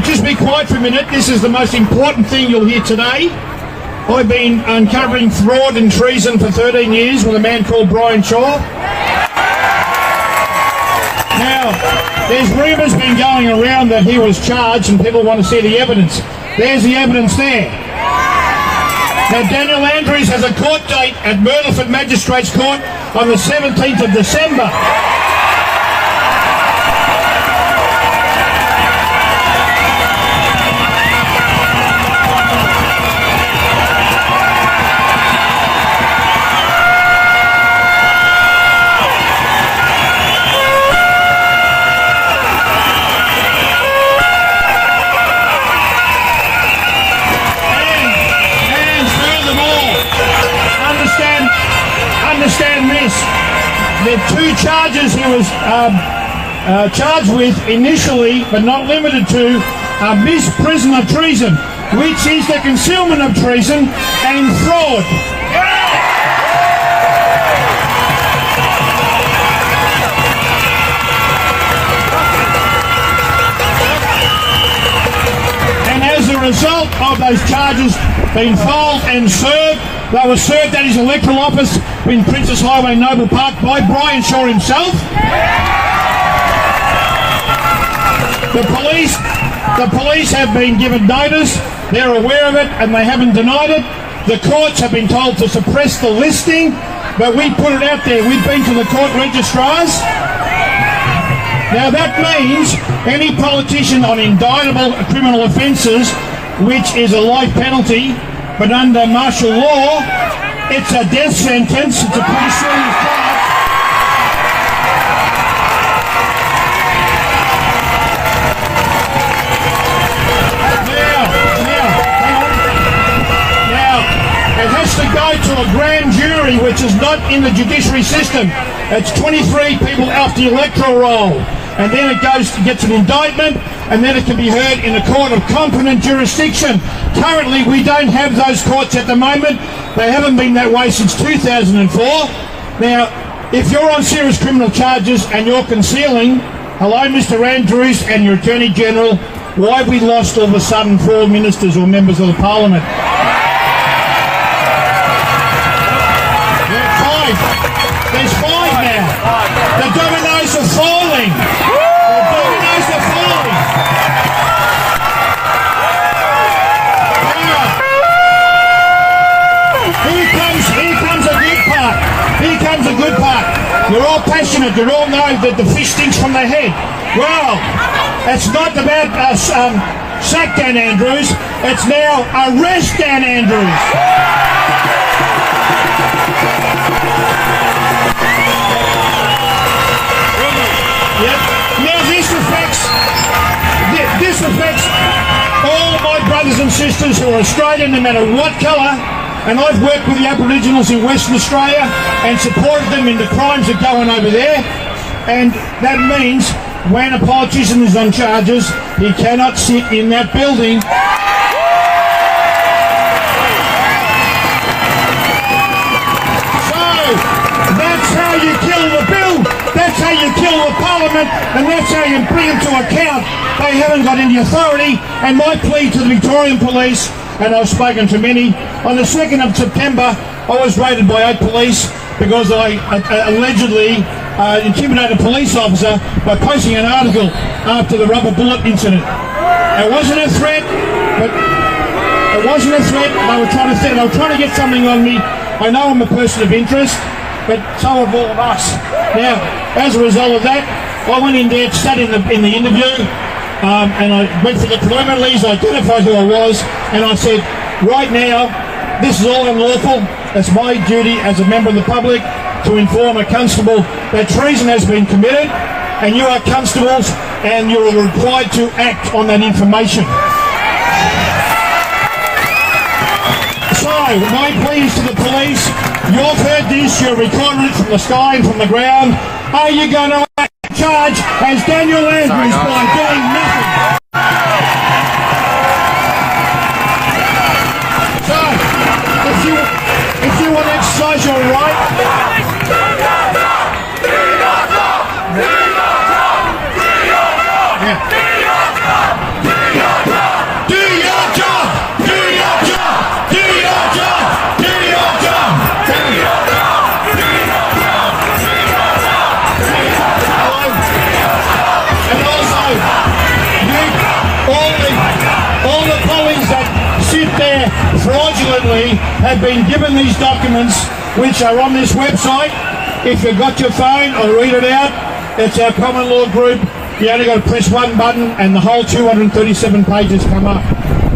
Just be quiet for a minute. This is the most important thing you'll hear today. I've been uncovering fraud and treason for 13 years with a man called Brian Shaw. Now, there's rumours been going around that he was charged and people want to see the evidence. There's the evidence there. Now, Daniel Andrews has a court date at Myrtleford Magistrates Court on the 17th of December. Understand this. There are two charges he was charged with initially, but not limited to, misprision of treason, which is the concealment of treason, and fraud. And as a result of those charges being filed and served, they were served at his electoral office in Princess Highway, Noble Park, by Brian Shaw himself. The police have been given notice. They're aware of it and they haven't denied it. The courts have been told to suppress the listing, but we put it out there. We've been to the court registrars. Now that means any politician on indictable criminal offences, which is a life penalty, but under martial law, it's a death sentence. It's a pretty serious charge. Now, it has to go to a grand jury, which is not in the judiciary system. It's 23 people after the electoral roll. And then it gets an indictment, and then it can be heard in a court of competent jurisdiction. Currently, we don't have those courts at the moment. They haven't been that way since 2004. Now, if you're on serious criminal charges and you're concealing, hello, Mr. Andrews and your Attorney General, why have we lost all of a sudden 4 ministers or members of the Parliament? There's 5 now. The dominoes are falling. Here comes a good part. You're all passionate. You all know that the fish stinks from the head. Well, it's not about sack Dan Andrews. It's now arrest Dan Andrews. Yep. Now this affects all my brothers and sisters who are Australian, no matter what colour. And I've worked with the Aboriginals in Western Australia and supported them in the crimes that go on over there. And that means when a politician is on charges, he cannot sit in that building. So, that's how you kill the bill. That's how you kill the Parliament. And that's how you bring them to account. They haven't got any authority. And my plea to the Victorian Police, and I've spoken to many, on the 2nd of September, I was raided by 8 police because I allegedly intimidated a police officer by posting an article after the rubber bullet incident. It wasn't a threat, but they were trying to get something on me. I know I'm a person of interest, but so have all of us. Now, as a result of that, I went in there, sat in the interview, and I went for the preliminaries, identified who I was, and I said, right now, this is all unlawful. It's my duty as a member of the public to inform a constable that treason has been committed, and you are constables, and you are required to act on that information. So, my plea is to the police, you've heard this, you've recorded it from the sky and from the ground. Are you going to charge as Daniel Andrews by doing nothing? So, if you want to exercise your right, yeah. have been given these documents, which are on this website. If you've got your phone, I'll read it out. It's our common law group. You only got to press one button and the whole 237 pages come up.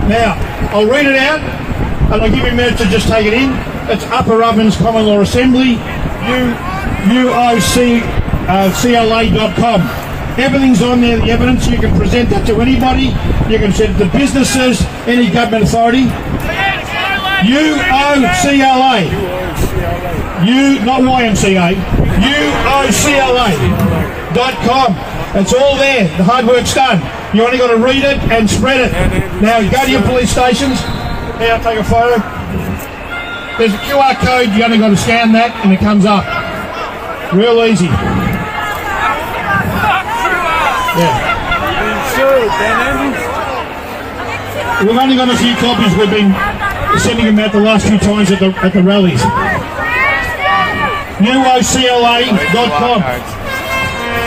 Now, I'll read it out and I'll give you a minute to just take it in. It's Upper Ovens Common Law Assembly, UOCLA.com. Everything's on there, the evidence. You can present that to anybody. You can send it to businesses, any government authority. UOCLA. Not YMCA. UOCLA.com. It's all there. The hard work's done. You only got to read it and spread it. Now, you go to your police stations. Now, take a photo. There's a QR code. You only got to scan that and it comes up. Real easy. Yeah. We've only got a few copies. We've been sending them out the last few times at the rallies. UOCLA.com.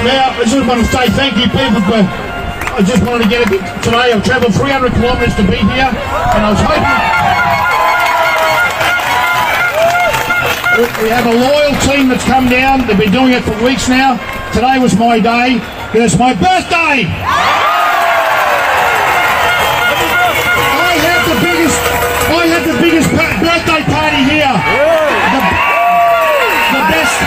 Now, I just want to say thank you, people, for... I just wanted to get a bit today. I've travelled 300 kilometres to be here, and I was hoping... We have a loyal team that's come down. They've been doing it for weeks now. Today was my day. It's my birthday! I had the biggest birthday party here. The best...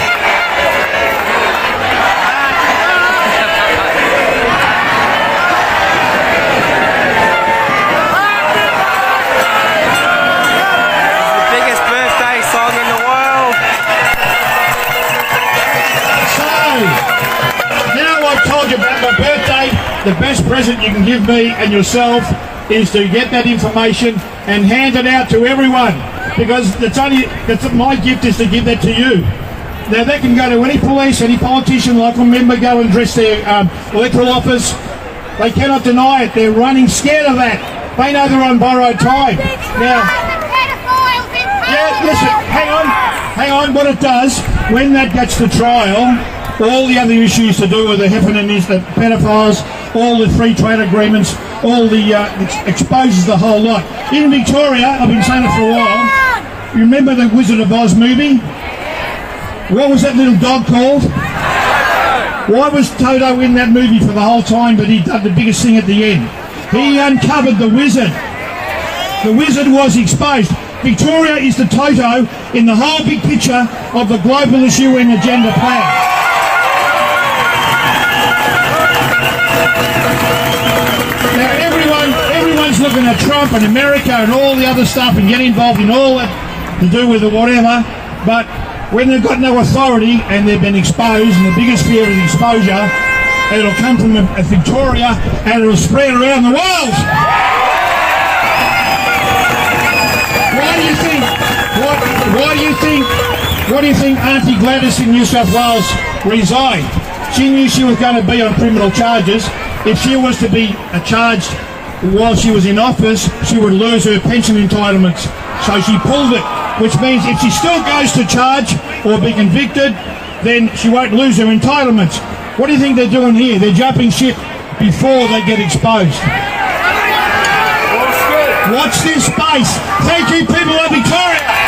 about my birthday, the best present you can give me and yourself is to get that information and hand it out to everyone, because my gift is to give that to you. Now they can go to any police, any politician, local member, go and address their electoral office. They cannot deny it. They're running scared of that. They know they're on borrowed time. Now, yeah, listen, hang on. What it does, when that gets to trial, all the other issues to do with the Heffernan is the pedophiles, all the free trade agreements, all the exposes the whole lot. In Victoria, I've been saying it for a while, you remember the Wizard of Oz movie? What was that little dog called? Why was Toto in that movie for the whole time, but he did the biggest thing at the end? He uncovered the wizard. The wizard was exposed. Victoria is the Toto in the whole big picture of the globalist UN agenda plan. Now everyone's looking at Trump and America and all the other stuff and getting involved in all that to do with the whatever, but when they've got no authority and they've been exposed, and the biggest fear is exposure, it'll come from Victoria and it'll spread around the world. What do you think Auntie Gladys in New South Wales resigned? She knew she was going to be on criminal charges. If she was to be charged while she was in office, she would lose her pension entitlements. So she pulled it, which means if she still goes to charge or be convicted, then she won't lose her entitlements. What do you think they're doing here? They're jumping ship before they get exposed. Watch this space. Thank you, people of Victoria.